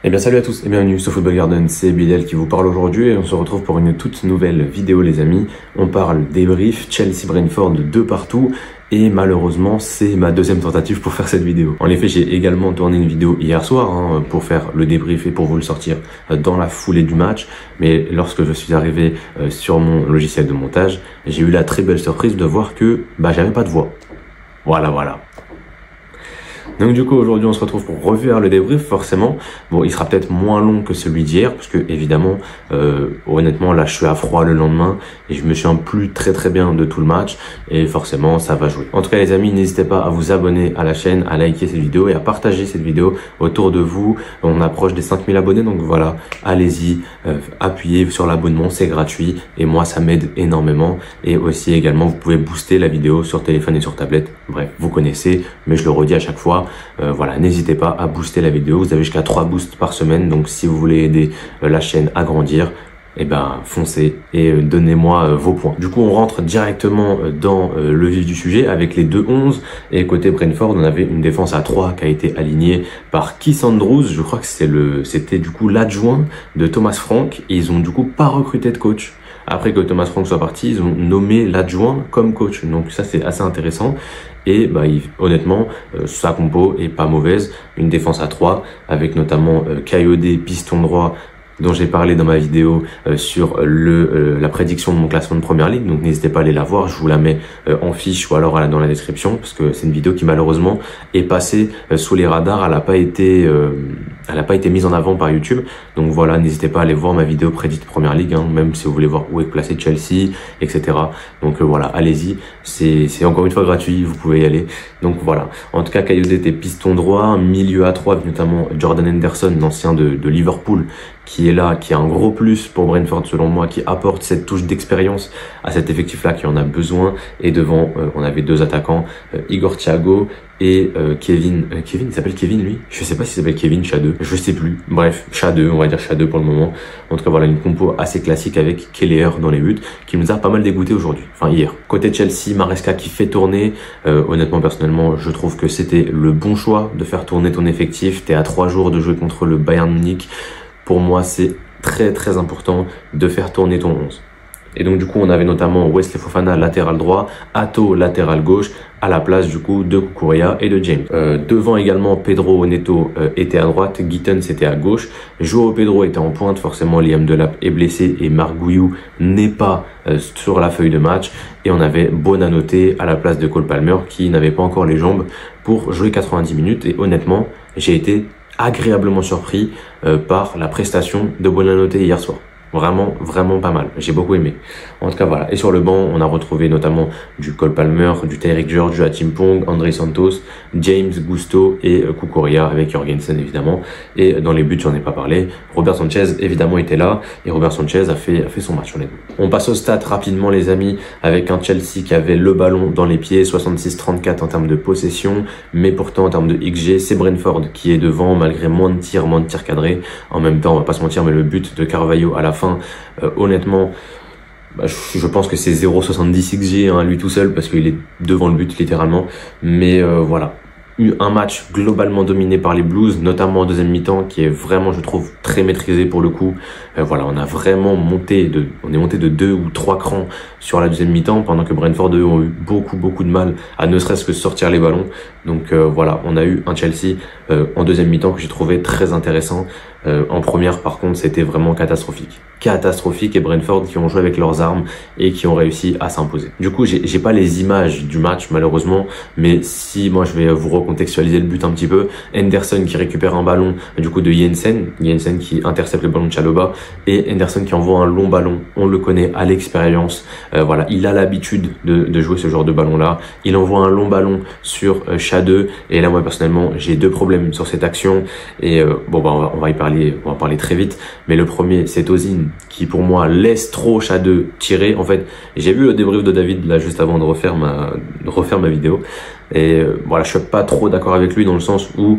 Eh bien salut à tous et bienvenue sur Football Garden, c'est Bilal qui vous parle aujourd'hui et on se retrouve pour une toute nouvelle vidéo les amis. On parle débrief, Chelsea-Brentford de partout et malheureusement c'est ma deuxième tentative pour faire cette vidéo. En effet j'ai également tourné une vidéo hier soir pour faire le débrief et pour vous le sortir dans la foulée du match. Mais lorsque je suis arrivé sur mon logiciel de montage, j'ai eu la très belle surprise de voir que j'avais pas de voix. Voilà. Donc du coup aujourd'hui on se retrouve pour refaire le débrief forcément. Bon il sera peut-être moins long que celui d'hier parce que évidemment honnêtement là je suis à froid le lendemain et je me souviens plus très bien de tout le match et forcément ça va jouer. En tout cas les amis n'hésitez pas à vous abonner à la chaîne, à liker cette vidéo et à partager cette vidéo autour de vous. On approche des 5000 abonnés donc voilà, allez-y, appuyez sur l'abonnement, c'est gratuit et moi ça m'aide énormément. Et aussi également vous pouvez booster la vidéo sur téléphone et sur tablette, bref vous connaissez mais je le redis à chaque fois. Voilà, n'hésitez pas à booster la vidéo, vous avez jusqu'à 3 boosts par semaine, donc si vous voulez aider la chaîne à grandir, eh ben foncez et donnez-moi vos points. Du coup on rentre directement dans le vif du sujet avec les 2-11 et côté Brentford on avait une défense à 3 qui a été alignée par Keith Andrews, je crois que c'était du coup l'adjoint de Thomas Frank et ils ont du coup pas recruté de coach. Après que Thomas Frank soit parti, ils ont nommé l'adjoint comme coach. Donc ça c'est assez intéressant. Et honnêtement, sa compo est pas mauvaise. Une défense à 3 avec notamment Kayode, piston droit, dont j'ai parlé dans ma vidéo sur la prédiction de mon classement de première ligue. Donc n'hésitez pas à aller la voir, je vous la mets en fiche ou alors dans la description parce que c'est une vidéo qui malheureusement est passée sous les radars, elle n'a pas été mise en avant par YouTube. Donc voilà, n'hésitez pas à aller voir ma vidéo prédite première ligue, même si vous voulez voir où est placé Chelsea, etc. Donc voilà, allez-y, c'est encore une fois gratuit, vous pouvez y aller. Donc voilà, en tout cas Kayode était piston droit, un milieu à 3 avec notamment Jordan Henderson, l'ancien de Liverpool, qui est là, qui a un gros plus pour Brentford selon moi, qui apporte cette touche d'expérience à cet effectif-là qui en a besoin. Et devant, on avait deux attaquants, Igor Thiago et Kevin, il s'appelle Kevin lui? Je sais pas s'il s'appelle Kevin, Chat2, je sais plus. Bref, Chat2, on va dire Chat2 pour le moment. En tout cas voilà, une compo assez classique avec Keller dans les buts, qui nous a pas mal dégoûté aujourd'hui, enfin hier. Côté Chelsea, Maresca qui fait tourner, honnêtement personnellement je trouve que c'était le bon choix de faire tourner ton effectif. T'es à 3 jours de jouer contre le Bayern Munich. Pour moi, c'est très important de faire tourner ton 11. Et donc du coup, on avait notamment Wesley Fofana latéral droit, Hato latéral gauche, à la place du coup de Cucurella et de James. Devant également, Pedro Neto était à droite, Gittens était à gauche, Joao Pedro était en pointe, forcément Liam Delap est blessé et Marc Guiu n'est pas sur la feuille de match. Et on avait Bonanote à la place de Cole Palmer qui n'avait pas encore les jambes pour jouer 90 minutes. Et honnêtement, j'ai été agréablement surpris par la prestation de Bonanote hier soir. Vraiment pas mal. J'ai beaucoup aimé. En tout cas, voilà. Et sur le banc, on a retrouvé notamment du Cole Palmer, du Tyrick George, du Achimpong, André Santos, James, Gusto et Cucurella avec Jorgensen évidemment. Et dans les buts, j'en ai pas parlé. Robert Sanchez évidemment était là et Robert Sanchez a fait son match honnêtement. On passe au stats rapidement les amis avec un Chelsea qui avait le ballon dans les pieds, 66-34 en termes de possession, mais pourtant en termes de XG, c'est Brentford qui est devant malgré moins de tirs cadrés. En même temps, on va pas se mentir, mais le but de Carvalho à la fin, honnêtement, je pense que c'est 0,70 XG lui tout seul parce qu'il est devant le but littéralement. Mais voilà, un match globalement dominé par les Blues, notamment en deuxième mi-temps, qui est vraiment, je trouve, très maîtrisé pour le coup. Voilà, on a vraiment monté de 2 ou 3 crans sur la deuxième mi-temps, pendant que Brentford eux ont eu beaucoup de mal à ne serait-ce que sortir les ballons. Donc voilà, on a eu un Chelsea en deuxième mi-temps que j'ai trouvé très intéressant. En première, par contre, c'était vraiment catastrophique. Et Brentford qui ont joué avec leurs armes et qui ont réussi à s'imposer. Du coup, j'ai pas les images du match malheureusement, mais si moi je vais vous recontextualiser le but un petit peu. Henderson qui récupère un ballon du coup de Jensen qui intercepte le ballon de Chalobah et Henderson qui envoie un long ballon. On le connaît à l'expérience. Voilà, il a l'habitude de jouer ce genre de ballon là. Il envoie un long ballon sur Chat2 et là moi personnellement j'ai deux problèmes sur cette action et on va en parler très vite. Mais le premier c'est Ozil qui pour moi laisse trop Chat2 tirer. En fait, j'ai vu le débrief de David là juste avant de refaire ma vidéo et voilà, je suis pas trop d'accord avec lui dans le sens où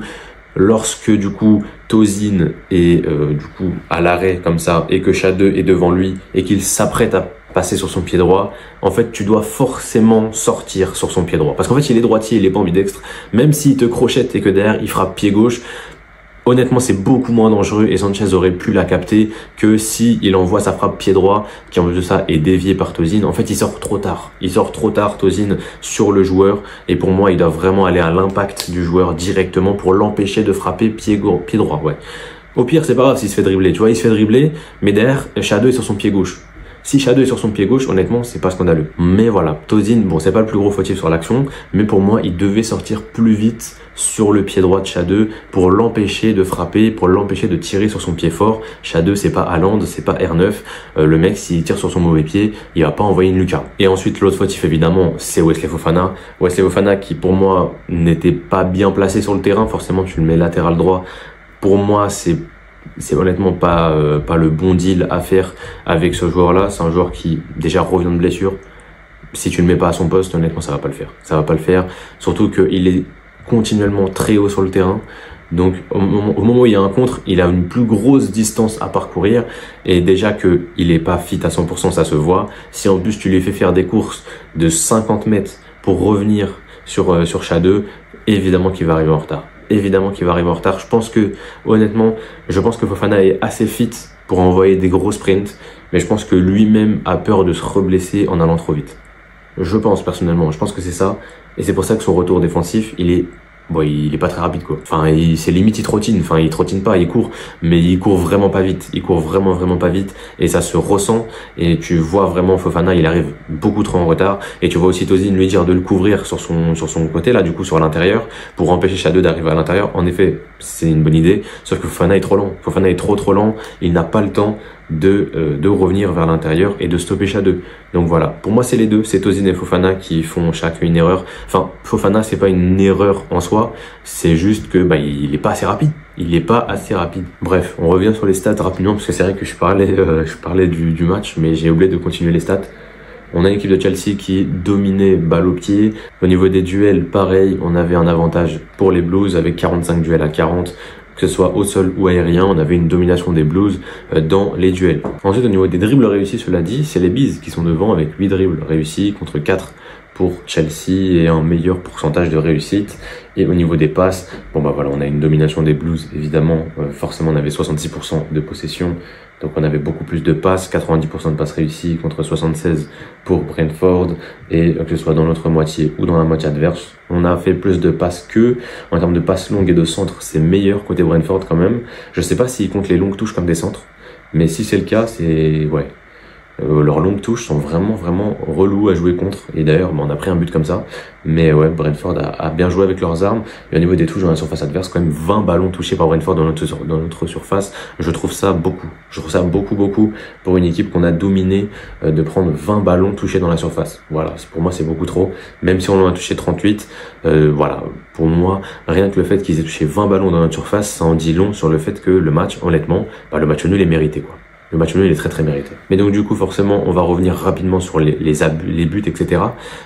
lorsque du coup Tozin est du coup à l'arrêt comme ça et que Chat2 est devant lui et qu'il s'apprête à passer sur son pied droit, en fait tu dois forcément sortir sur son pied droit parce qu'en fait il est droitier, il est pas ambidextre, même s'il te crochette et que derrière il frappe pied gauche, Honnêtement, c'est beaucoup moins dangereux et Sanchez aurait pu la capter que si il envoie sa frappe pied droit, qui en plus de ça est déviée par Tosin. En fait, il sort trop tard. Il sort trop tard, Tosin, sur le joueur. Et pour moi, il doit vraiment aller à l'impact du joueur directement pour l'empêcher de frapper pied droit. Ouais. Au pire, c'est pas grave s'il se fait dribbler. Tu vois, il se fait dribbler, mais derrière, Shadow est sur son pied gauche. Si Shadow est sur son pied gauche, honnêtement, c'est pas scandaleux. Mais voilà, Tosin, bon, c'est pas le plus gros fautif sur l'action, mais pour moi, il devait sortir plus vite sur le pied droit de Shadow pour l'empêcher de frapper, pour l'empêcher de tirer sur son pied fort. Shadow, c'est pas Haaland, c'est pas R9. Le mec, s'il tire sur son mauvais pied, il va pas envoyer une lucarne. Et ensuite, l'autre fautif, évidemment, c'est Wesley Fofana. Wesley Fofana qui, pour moi, n'était pas bien placé sur le terrain. Forcément, tu le mets latéral droit. Pour moi, c'est honnêtement pas le bon deal à faire avec ce joueur-là. C'est un joueur qui déjà revient de blessure. Si tu le mets pas à son poste, honnêtement, ça va pas le faire. Ça va pas le faire. Surtout qu'il est continuellement très haut sur le terrain. Donc, au moment où il y a un contre, il a une plus grosse distance à parcourir. Et déjà qu'il est pas fit à 100%, ça se voit. Si en plus tu lui fais faire des courses de 50 mètres pour revenir sur Shadow, évidemment qu'il va arriver en retard. Évidemment qu'il va arriver en retard. Honnêtement, je pense que Fofana est assez fit pour envoyer des gros sprints, mais je pense que lui-même a peur de se reblesser en allant trop vite. Je pense personnellement, je pense que c'est ça, et c'est pour ça que son retour défensif, il est pas très rapide quoi. Enfin, c'est limite il trottine. Enfin, il trottine pas, il court, mais il court vraiment pas vite. Il court vraiment pas vite et ça se ressent. Et tu vois vraiment Fofana, il arrive beaucoup trop en retard. Et tu vois aussi Tosin lui dire de le couvrir sur son côté là, du coup sur l'intérieur, pour empêcher Shadow d'arriver à l'intérieur. En effet, c'est une bonne idée. Sauf que Fofana est trop lent. Fofana est trop lent. Il n'a pas le temps de revenir vers l'intérieur et de stopper Shadow. Donc voilà, pour moi c'est les deux, c'est Tosin et Fofana qui font chacun une erreur. Enfin, Fofana c'est pas une erreur en soi, c'est juste que il est pas assez rapide. Il est pas assez rapide. Bref, on revient sur les stats rapidement parce que c'est vrai que je parlais du match, mais j'ai oublié de continuer les stats. On a une équipe de Chelsea qui dominait balle au pied. Au niveau des duels, pareil, on avait un avantage pour les Blues avec 45 duels à 40. Que ce soit au sol ou aérien, on avait une domination des Blues dans les duels. Ensuite, au niveau des dribbles réussis, cela dit, c'est les Bees qui sont devant avec 8 dribbles réussis contre 4 pour Chelsea et un meilleur pourcentage de réussite. Et au niveau des passes, voilà, on a une domination des Blues, évidemment. Forcément, on avait 66% de possession. Donc on avait beaucoup plus de passes, 90% de passes réussies contre 76 pour Brentford, et que ce soit dans notre moitié ou dans la moitié adverse. On a fait plus de passes que, en termes de passes longues et de centres, c'est meilleur côté Brentford quand même. Je sais pas s'ils comptent les longues touches comme des centres, mais si c'est le cas, ouais. Leurs longues touches sont vraiment relous à jouer contre, et d'ailleurs on a pris un but comme ça, mais ouais, Brentford a bien joué avec leurs armes. Et au niveau des touches dans la surface adverse, quand même 20 ballons touchés par Brentford dans notre surface, je trouve ça beaucoup pour une équipe qu'on a dominée, de prendre 20 ballons touchés dans la surface. Voilà, pour moi c'est beaucoup trop, même si on en a touché 38. Voilà, pour moi, rien que le fait qu'ils aient touché 20 ballons dans notre surface, ça en dit long sur le fait que le match, honnêtement, le match nul est mérité quoi. Le match nul est très mérité. Mais donc du coup forcément on va revenir rapidement sur les buts, etc.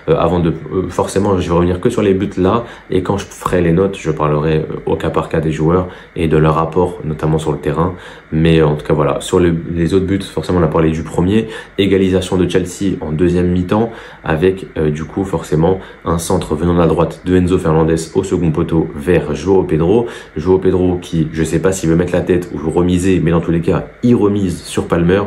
Avant de forcément je vais revenir que sur les buts là, et quand je ferai les notes je parlerai au cas par cas des joueurs et de leur apport notamment sur le terrain. Mais en tout cas voilà, sur les autres buts, forcément on a parlé du premier, égalisation de Chelsea en deuxième mi-temps avec du coup forcément un centre venant de la droite de Enzo Fernandez au second poteau vers João Pedro. João Pedro qui, je sais pas s'il veut mettre la tête ou remiser, mais dans tous les cas il remise sur Palmer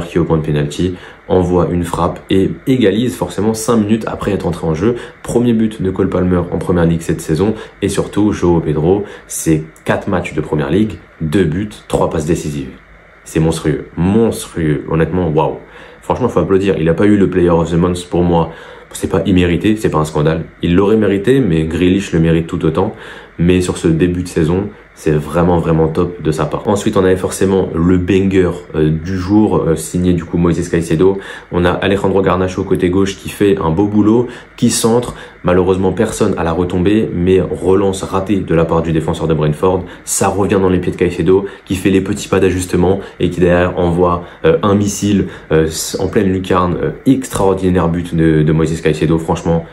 qui est au point de pénalty, envoie une frappe et égalise forcément 5 minutes après être entré en jeu. Premier but de Cole Palmer en première ligue cette saison, et surtout João Pedro, c'est 4 matchs de première ligue, 2 buts, 3 passes décisives. C'est monstrueux, honnêtement, waouh. Franchement, faut applaudir. Il a pas eu le Player of the Month pour moi. C'est pas immérité, c'est pas un scandale. Il l'aurait mérité, mais Grealish le mérite tout autant. Mais sur ce début de saison, c'est vraiment top de sa part. Ensuite, on avait forcément le banger du jour, signé du coup Moises Caicedo. On a Alejandro Garnacho côté gauche qui fait un beau boulot, qui centre. Malheureusement, personne à la retombée, mais relance ratée de la part du défenseur de Brentford. Ça revient dans les pieds de Caicedo, qui fait les petits pas d'ajustement et qui derrière envoie un missile en pleine lucarne. Extraordinaire but de Moises Caicedo. Franchement,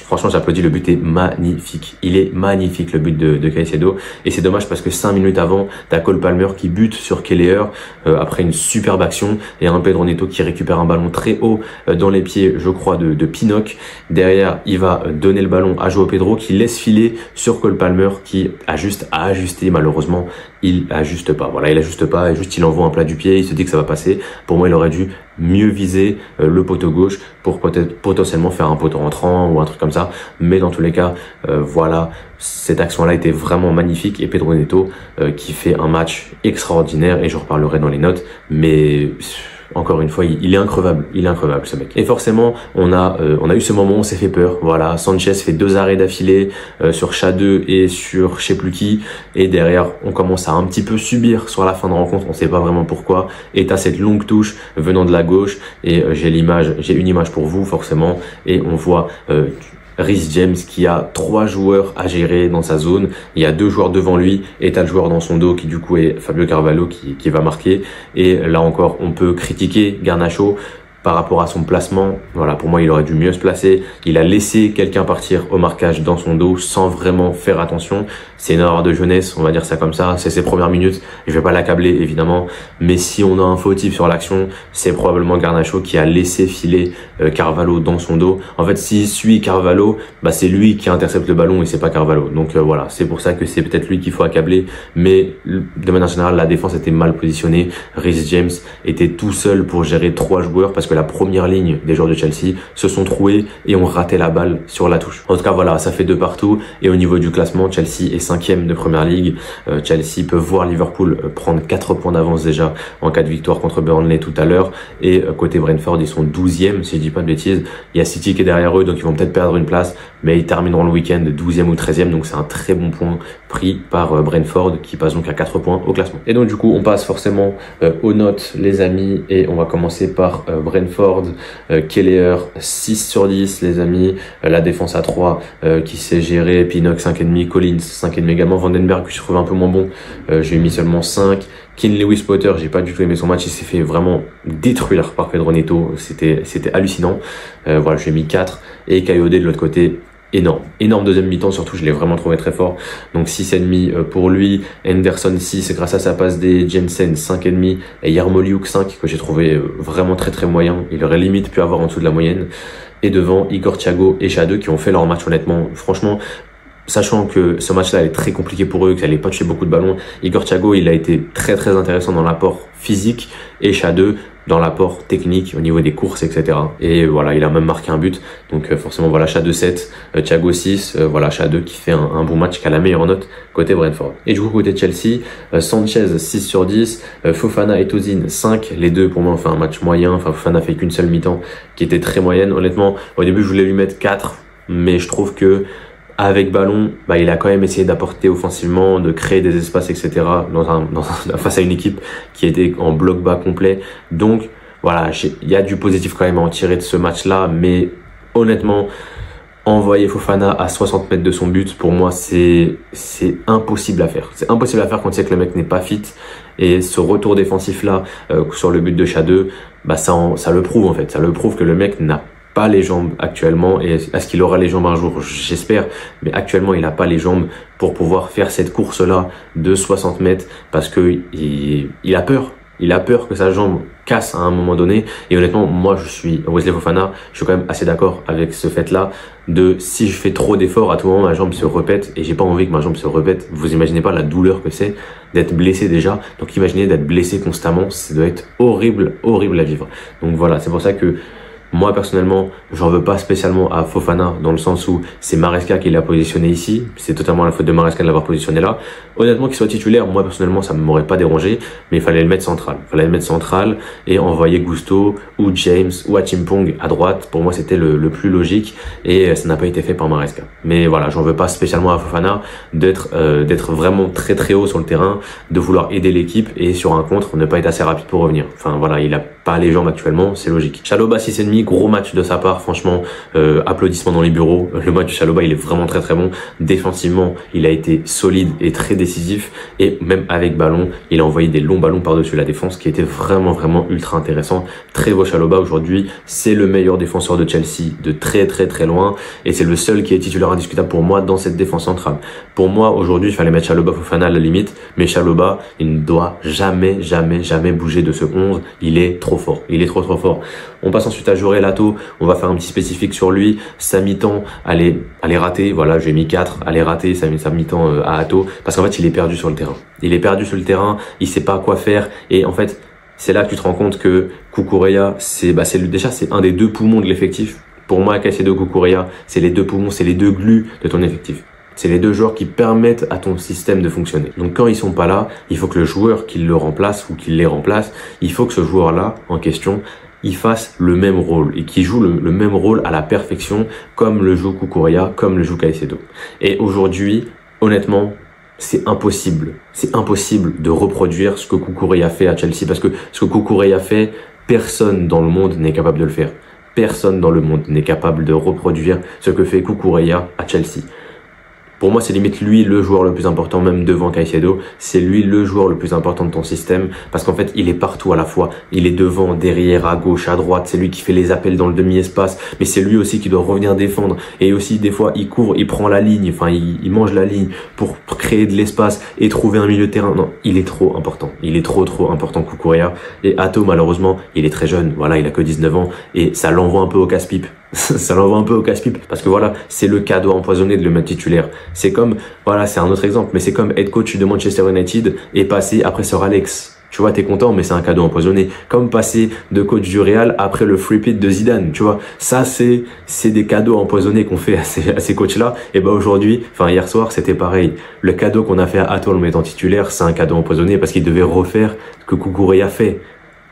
franchement j'applaudis, le but est magnifique. Il est magnifique le but de Caicedo, et c'est dommage parce que 5 minutes avant, t'as Cole Palmer qui bute sur Kelleher après une superbe action, et un Pedro Neto qui récupère un ballon très haut dans les pieds, je crois, de Pinnock. Derrière, il va donner le ballon à João Pedro qui laisse filer sur Cole Palmer qui a juste à ajuster. Malheureusement, il ajuste pas. Voilà, il ajuste pas, et juste il envoie un plat du pied, il se dit que ça va passer. Pour moi, il aurait dû mieux viser le poteau gauche pour peut-être potentiellement faire un poteau rentrant ou un truc comme ça. Mais dans tous les cas, voilà, cette action-là était vraiment magnifique, et Pedro Neto qui fait un match extraordinaire, et je reparlerai dans les notes, mais encore une fois, il est increvable ce mec. Et forcément, on a eu ce moment où on s'est fait peur. Voilà, Sanchez fait 2 arrêts d'affilée sur Shadeux et sur je sais plus qui, et derrière, on commence à un petit peu subir sur la fin de rencontre. On sait pas vraiment pourquoi. Et t'as cette longue touche venant de la gauche, et j'ai une image pour vous forcément, et on voit Reece James qui a 3 joueurs à gérer dans sa zone. Il y a 2 joueurs devant lui, et t'as le joueur dans son dos qui du coup est Fabio Carvalho qui va marquer. Et là encore, on peut critiquer Garnacho par rapport à son placement. Voilà, pour moi, il aurait dû mieux se placer. Il a laissé quelqu'un partir au marquage dans son dos sans vraiment faire attention. C'est une erreur de jeunesse, on va dire ça comme ça. C'est ses premières minutes. Je vais pas l'accabler, évidemment. Mais si on a un fautif sur l'action, c'est probablement Garnacho qui a laissé filer Carvalho dans son dos. En fait, s'il suit Carvalho, bah, c'est lui qui intercepte le ballon et c'est pas Carvalho. Donc voilà, c'est pour ça que c'est peut-être lui qu'il faut accabler. Mais de manière générale, la défense était mal positionnée. Reece James était tout seul pour gérer 3 joueurs parce que la première ligne des joueurs de Chelsea se sont troués et ont raté la balle sur la touche. En tout cas, voilà, ça fait 2 partout. Et au niveau du classement, Chelsea est 5e de Première Ligue. Chelsea peut voir Liverpool prendre 4 points d'avance déjà en cas de victoire contre Burnley tout à l'heure. Et côté Brentford, ils sont 12e, si je dis pas de bêtises. Il y a City qui est derrière eux, donc ils vont peut-être perdre une place, mais ils termineront le week-end 12e ou 13e. Donc c'est un très bon point pris par Brentford qui passe donc à 4 points au classement. Et donc du coup, on passe forcément aux notes, les amis, et on va commencer par Brentford. Kelleher 6 sur 10, les amis. La défense à 3 qui s'est gérée. Pinnock 5,5, Collins 5,5 également. Vandenberg que je trouve un peu moins bon, j'ai mis seulement 5. Keane Lewis Potter, j'ai pas du tout aimé son match, il s'est fait vraiment détruire par Pedro Neto, c'était hallucinant. Voilà, je lui ai mis 4. Et Kayode de l'autre côté, énorme deuxième mi-temps, surtout je l'ai vraiment trouvé très fort. Donc 6,5 pour lui. Henderson 6 grâce à sa passe des Jensen 5,5, et Yarmolyuk 5 que j'ai trouvé vraiment très moyen. Il aurait limite pu avoir en dessous de la moyenne. Et devant Igor Thiago et Shadeux qui ont fait leur match honnêtement. Franchement, sachant que ce match-là est très compliqué pour eux, qu'ils n'allaient pas toucher beaucoup de ballons, Igor Thiago, il a été très intéressant dans l'apport physique, et Shadeux dans l'apport technique au niveau des courses, etc. Et voilà, il a même marqué un but. Donc forcément, voilà, Shadeux 7, Thiago 6, voilà, Shadeux qui fait un bon match, qui a la meilleure note côté Brentford. Et du coup, côté Chelsea, Sanchez 6 sur 10, Fofana et Tozin 5, les deux pour moi ont fait un match moyen. Enfin, Fofana fait qu'une seule mi-temps qui était très moyenne. Honnêtement, au début, je voulais lui mettre 4, mais je trouve que avec ballon, bah, il a quand même essayé d'apporter offensivement, de créer des espaces, etc. Face à une équipe qui était en bloc bas complet. Donc, voilà, il y a du positif quand même à en tirer de ce match-là. Mais honnêtement, envoyer Fofana à 60 mètres de son but, pour moi, c'est impossible à faire. C'est impossible à faire quand on sait que le mec n'est pas fit. Et ce retour défensif-là, sur le but de Shadeux, bah, ça le prouve en fait. Ça le prouve que le mec n'a pas les jambes actuellement, et est-ce qu'il aura les jambes un jour? J'espère, mais actuellement il n'a pas les jambes pour pouvoir faire cette course là de 60 mètres parce que il a peur que sa jambe casse à un moment donné. Et honnêtement, moi je suis Wesley Fofana, je suis quand même assez d'accord avec ce fait là de si je fais trop d'efforts, à tout moment ma jambe se répète, et j'ai pas envie que ma jambe se répète. Vous imaginez pas la douleur que c'est d'être blessé déjà, donc imaginez d'être blessé constamment, ça doit être horrible à vivre. Donc voilà, c'est pour ça que moi, personnellement, j'en veux pas spécialement à Fofana dans le sens où c'est Maresca qui l'a positionné ici. C'est totalement la faute de Maresca de l'avoir positionné là. Honnêtement, qu'il soit titulaire, moi, personnellement, ça ne m'aurait pas dérangé, mais il fallait le mettre central. Il fallait le mettre central et envoyer Gusto ou James ou Achimpong à droite. Pour moi, c'était le plus logique, et ça n'a pas été fait par Maresca. Mais voilà, j'en veux pas spécialement à Fofana d'être vraiment très haut sur le terrain, de vouloir aider l'équipe et sur un contre, ne pas être assez rapide pour revenir. Enfin, voilà, il a pas les jambes actuellement, c'est logique. Chalobah 6,5, Hakimi, gros match de sa part, franchement, applaudissements dans les bureaux. Le match de Chalobah, il est vraiment très très bon. Défensivement, il a été solide et très décisif, et même avec ballon, il a envoyé des longs ballons par-dessus la défense qui était vraiment vraiment ultra intéressant. Très beau Chalobah aujourd'hui, c'est le meilleur défenseur de Chelsea de très très très loin, et c'est le seul qui est titulaire indiscutable pour moi dans cette défense centrale. Pour moi, aujourd'hui, il fallait mettre Chalobah Fofana à la limite, mais Chalobah, il ne doit jamais bouger de ce 11. Il est trop fort. Il est trop fort. On passe ensuite à Joré Lato. On va faire un petit spécifique sur lui. Sa mi-temps, elle est ratée. Voilà, j'ai mis 4. Elle est ratée, sa mi-temps à Ato. Parce qu'en fait, il est perdu sur le terrain. Il est perdu sur le terrain. Il sait pas quoi faire. Et en fait, c'est là que tu te rends compte que Cucurella, déjà, c'est un des deux poumons de l'effectif. Pour moi, Caicedo, Cucurella, c'est les deux poumons, c'est les deux glues de ton effectif. C'est les deux joueurs qui permettent à ton système de fonctionner. Donc quand ils sont pas là, il faut que le joueur qui le remplace ou qui les remplace, il faut que ce joueur-là en question, il fasse le même rôle et qu'il joue le même rôle à la perfection, comme le joue Cucurella, comme le joue Caicedo. Et aujourd'hui, honnêtement, c'est impossible. C'est impossible de reproduire ce que Cucurella fait à Chelsea, parce que ce que Cucurella fait, personne dans le monde n'est capable de le faire. Personne dans le monde n'est capable de reproduire ce que fait Cucurella à Chelsea. Pour moi, c'est limite lui le joueur le plus important, même devant Caicedo. C'est lui le joueur le plus important de ton système, parce qu'en fait, il est partout à la fois. Il est devant, derrière, à gauche, à droite. C'est lui qui fait les appels dans le demi-espace, mais c'est lui aussi qui doit revenir défendre. Et aussi, des fois, il couvre, il prend la ligne, enfin, il mange la ligne pour créer de l'espace et trouver un milieu de terrain. Non, il est trop important. Il est trop important, Cucurella. Et Ato, malheureusement, il est très jeune. Voilà, il a que 19 ans et ça l'envoie un peu au casse-pipe. Ça l'envoie un peu au casse-pipe, parce que voilà, c'est le cadeau empoisonné de le mettre titulaire. C'est comme, voilà, c'est un autre exemple, mais c'est comme être coach de Manchester United et passer après Sir Alex. Tu vois, t'es content, mais c'est un cadeau empoisonné. Comme passer de coach du Real après le free pit de Zidane, tu vois. Ça, c'est des cadeaux empoisonnés qu'on fait à ces coachs-là. Et ben aujourd'hui, enfin hier soir, c'était pareil. Le cadeau qu'on a fait à Ato en le mettant titulaire, c'est un cadeau empoisonné parce qu'il devait refaire ce que Cucurella fait.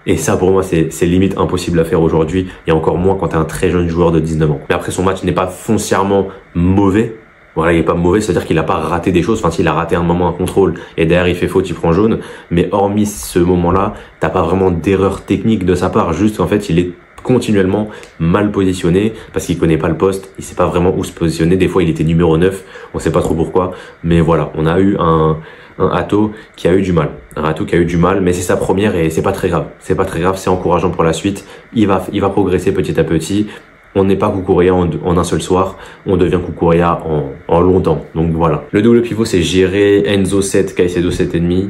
Et ça, pour moi, c'est limite impossible à faire aujourd'hui, et encore moins quand tu es un très jeune joueur de 19 ans. Mais après, son match n'est pas foncièrement mauvais. Voilà, il est pas mauvais, c'est-à-dire qu'il a pas raté des choses. Enfin, s'il a raté un moment un contrôle et derrière il fait faute, il prend jaune. Mais hormis ce moment-là, t'as pas vraiment d'erreur technique de sa part. Juste, en fait, il est continuellement mal positionné parce qu'il connaît pas le poste, il sait pas vraiment où se positionner. Des fois, il était numéro 9, on sait pas trop pourquoi. Mais voilà, on a eu un Ato qui a eu du mal. Un Ato qui a eu du mal, mais c'est sa première et c'est pas très grave. C'est pas très grave, c'est encourageant pour la suite. Il va progresser petit à petit. On n'est pas Cucurella en un seul soir, on devient Cucurella en longtemps. Donc voilà. Le double pivot, c'est géré. Enzo 7, Caicedo 7,5.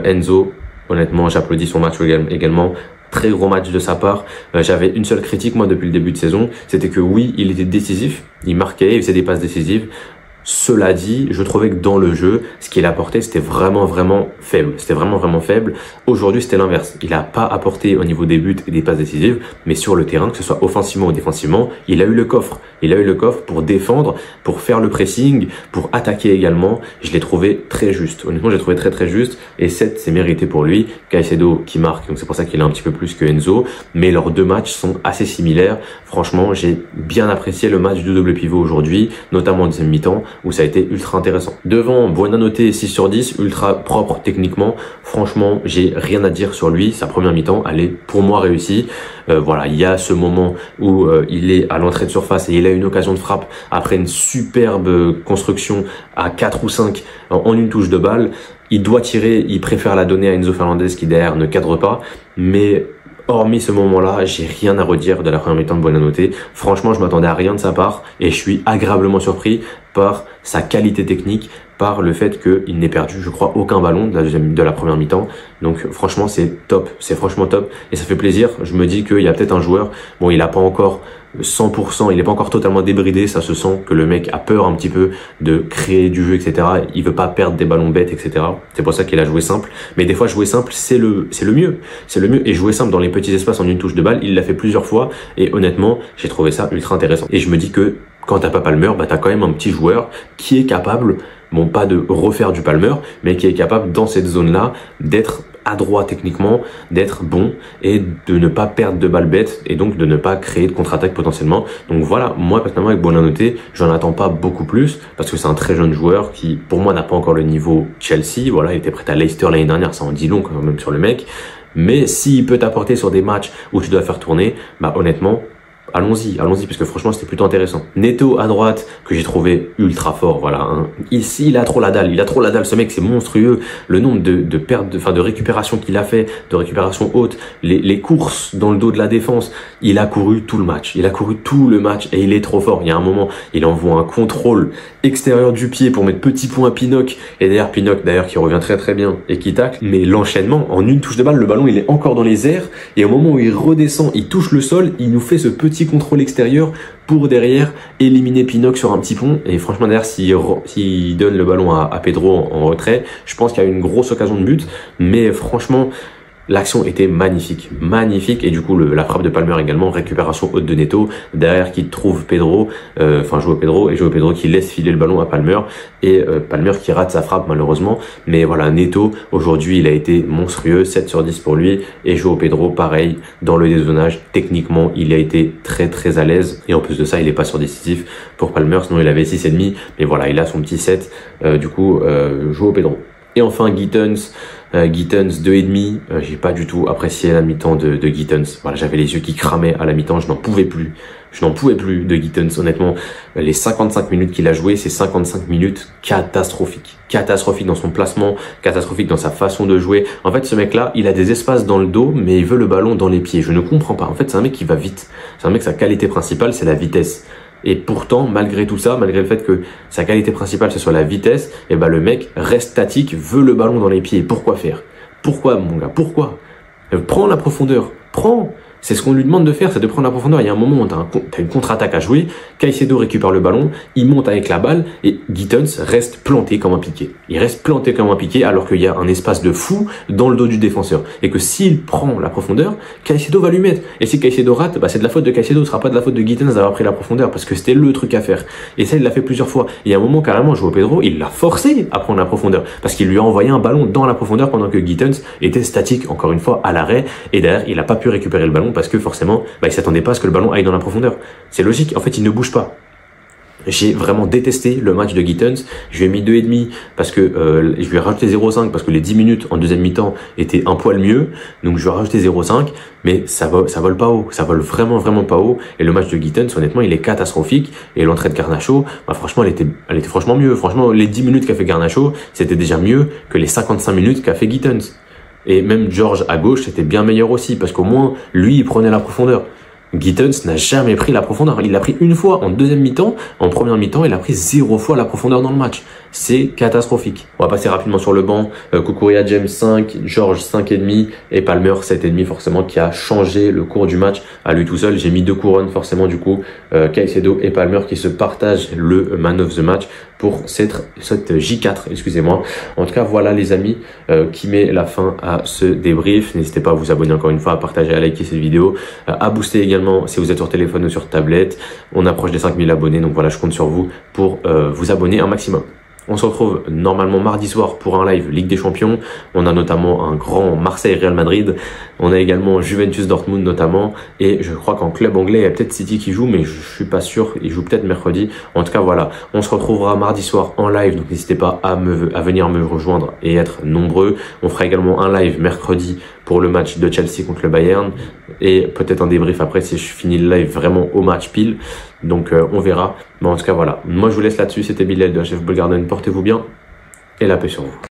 Enzo, honnêtement, j'applaudis son match également. Très gros match de sa part. J'avais une seule critique, moi, depuis le début de saison. C'était que oui, il était décisif. Il marquait, il faisait des passes décisives. Cela dit, je trouvais que dans le jeu, ce qu'il apportait, c'était vraiment faible. C'était vraiment faible. Aujourd'hui, c'était l'inverse. Il n'a pas apporté au niveau des buts et des passes décisives, mais sur le terrain, que ce soit offensivement ou défensivement, il a eu le coffre. Il a eu le coffre pour défendre, pour faire le pressing, pour attaquer également. Je l'ai trouvé très juste. Honnêtement, j'ai trouvé très juste. Et 7, c'est mérité pour lui. Caicedo qui marque, donc c'est pour ça qu'il a un petit peu plus que Enzo. Mais leurs deux matchs sont assez similaires. Franchement, j'ai bien apprécié le match du double pivot aujourd'hui, notamment en deuxième mi-temps, où ça a été ultra intéressant. Devant, Buonanotte 6 sur 10, ultra propre techniquement. Franchement, j'ai rien à dire sur lui. Sa première mi-temps, elle est pour moi réussie. Voilà, il y a ce moment où il est à l'entrée de surface et il a une occasion de frappe après une superbe construction à 4 ou 5 en une touche de balle. Il doit tirer, il préfère la donner à Enzo Fernandez qui derrière ne cadre pas, mais hormis ce moment-là, j'ai rien à redire de la première mi-temps de Buonanotte. Franchement, je m'attendais à rien de sa part et je suis agréablement surpris par sa qualité technique, par le fait qu'il n'ait perdu, je crois, aucun ballon de la première mi-temps. Donc franchement, c'est top, c'est franchement top et ça fait plaisir. Je me dis qu'il y a peut-être un joueur, bon, il a pas encore 100%, il n'est pas encore totalement débridé, ça se sent que le mec a peur un petit peu de créer du jeu, etc. Il veut pas perdre des ballons bêtes, etc. C'est pour ça qu'il a joué simple. Mais des fois, jouer simple, c'est le mieux. C'est le mieux. Et jouer simple dans les petits espaces en une touche de balle, il l'a fait plusieurs fois. Et honnêtement, j'ai trouvé ça ultra intéressant. Et je me dis que quand t'as pas Palmer, bah t'as quand même un petit joueur qui est capable, bon, pas de refaire du Palmer, mais qui est capable dans cette zone-là d'être adroit techniquement, d'être bon et de ne pas perdre de balles bêtes et donc de ne pas créer de contre-attaque potentiellement. Donc voilà, moi personnellement avec Buonanotte, j'en attends pas beaucoup plus parce que c'est un très jeune joueur qui pour moi n'a pas encore le niveau Chelsea. Voilà, il était prêt à Leicester l'année dernière, ça en dit long quand même sur le mec. Mais s'il peut t'apporter sur des matchs où tu dois faire tourner, bah honnêtement, allons-y, parce que franchement c'était plutôt intéressant. Neto à droite, que j'ai trouvé ultra fort, voilà. Hein. Ici, il a trop la dalle, ce mec c'est monstrueux. Le nombre de pertes, de récupération qu'il a fait, de récupération haute, les courses dans le dos de la défense, il a couru tout le match. Et il est trop fort. Il y a un moment, il envoie un contrôle extérieur du pied pour mettre petit point à Pinnock. Et derrière Pinnock, qui revient très très bien et qui tacle. Mais l'enchaînement, en une touche de balle, le ballon il est encore dans les airs. Et au moment où il redescend, il touche le sol, il nous fait ce petit contrôle extérieur pour derrière éliminer Pinnock sur un petit pont. Et franchement derrière, s'il donne le ballon à Pedro en retrait, je pense qu'il y a une grosse occasion de but. Mais franchement, l'action était magnifique. Et du coup, la frappe de Palmer également, récupération haute de Neto, derrière qui trouve Pedro, João Pedro qui laisse filer le ballon à Palmer, et Palmer qui rate sa frappe malheureusement. Mais voilà, Neto, aujourd'hui, il a été monstrueux, 7 sur 10 pour lui, et João Pedro, pareil, dans le dézonage, techniquement, il a été très très à l'aise, et en plus de ça, il est pas sur décisif pour Palmer, sinon il avait 6,5, mais voilà, il a son petit 7, João Pedro. Et enfin, Gittens 2,5, j'ai pas du tout apprécié la mi-temps de Gittens. Voilà, j'avais les yeux qui cramaient à la mi-temps, je n'en pouvais plus de Gittens, honnêtement. Les 55 minutes qu'il a joué, c'est 55 minutes catastrophiques dans son placement, catastrophique dans sa façon de jouer. En fait, ce mec-là, il a des espaces dans le dos, mais il veut le ballon dans les pieds. Je ne comprends pas. En fait, c'est un mec qui va vite. C'est un mec, sa qualité principale, c'est la vitesse. Et pourtant, malgré tout ça, malgré le fait que sa qualité principale ce soit la vitesse, et ben le mec reste statique, veut le ballon dans les pieds. Pourquoi faire? Pourquoi mon gars? Pourquoi? Prends la profondeur, prends. C'est ce qu'on lui demande de faire, c'est de prendre la profondeur. Il y a un moment où t'as une contre-attaque à jouer, Caicedo récupère le ballon, il monte avec la balle et Gittens reste planté comme un piqué. Il reste planté comme un piqué alors qu'il y a un espace de fou dans le dos du défenseur. Et que s'il prend la profondeur, Caicedo va lui mettre. Et si Caicedo rate, c'est de la faute de Caicedo, ce sera pas de la faute de Gittens d'avoir pris la profondeur parce que c'était le truc à faire. Et ça, il l'a fait plusieurs fois. Et il y a un moment, carrément, João Pedro, il l'a forcé à prendre la profondeur parce qu'il lui a envoyé un ballon dans la profondeur pendant que Gittens était statique, encore une fois, à l'arrêt. Et derrière, il a pas pu récupérer le ballon parce que forcément, il s'attendait pas à ce que le ballon aille dans la profondeur. C'est logique, en fait, il ne bouge pas. J'ai vraiment détesté le match de Gittens. Je lui ai mis 2,5 parce que je lui ai rajouté 0,5 parce que les 10 minutes en deuxième mi-temps étaient un poil mieux. Donc je lui ai rajouté 0,5, mais ça vole pas haut. Ça vole vraiment pas haut. Et le match de Gittens, honnêtement, il est catastrophique. Et l'entrée de Garnacho, franchement, elle était franchement mieux. Franchement, les 10 minutes qu'a fait Garnacho, c'était déjà mieux que les 55 minutes qu'a fait Gittens. Et même George à gauche, c'était bien meilleur aussi, parce qu'au moins, lui, il prenait la profondeur. Gittens n'a jamais pris la profondeur. Il l'a pris une fois en deuxième mi-temps. En première mi-temps, il a pris 0 fois la profondeur dans le match. C'est catastrophique. On va passer rapidement sur le banc. Cucurella, James 5, George 5,5 et Palmer 7,5 forcément, qui a changé le cours du match à lui tout seul. J'ai mis 2 couronnes forcément du coup. Caicedo et Palmer qui se partagent le man of the match pour cette J4, excusez-moi. En tout cas, voilà les amis, qui met la fin à ce débrief. N'hésitez pas à vous abonner encore une fois, à partager, à liker cette vidéo, à booster également si vous êtes sur téléphone ou sur tablette. On approche des 5000 abonnés, donc voilà, je compte sur vous pour vous abonner un maximum. On se retrouve normalement mardi soir pour un live Ligue des Champions. On a notamment un grand Marseille-Real Madrid. On a également Juventus-Dortmund notamment. Et je crois qu'en club anglais, il y a peut-être City qui joue, mais je suis pas sûr. Il joue peut-être mercredi. En tout cas, voilà. On se retrouvera mardi soir en live. Donc n'hésitez pas à venir me rejoindre et être nombreux. On fera également un live mercredi pour le match de Chelsea contre le Bayern. Et peut-être un débrief après si je finis le live vraiment au match pile. Donc on verra. Mais en tout cas, voilà. Moi, je vous laisse là-dessus. C'était Bilal de HF Football Garden. Portez-vous bien et la paix sur vous.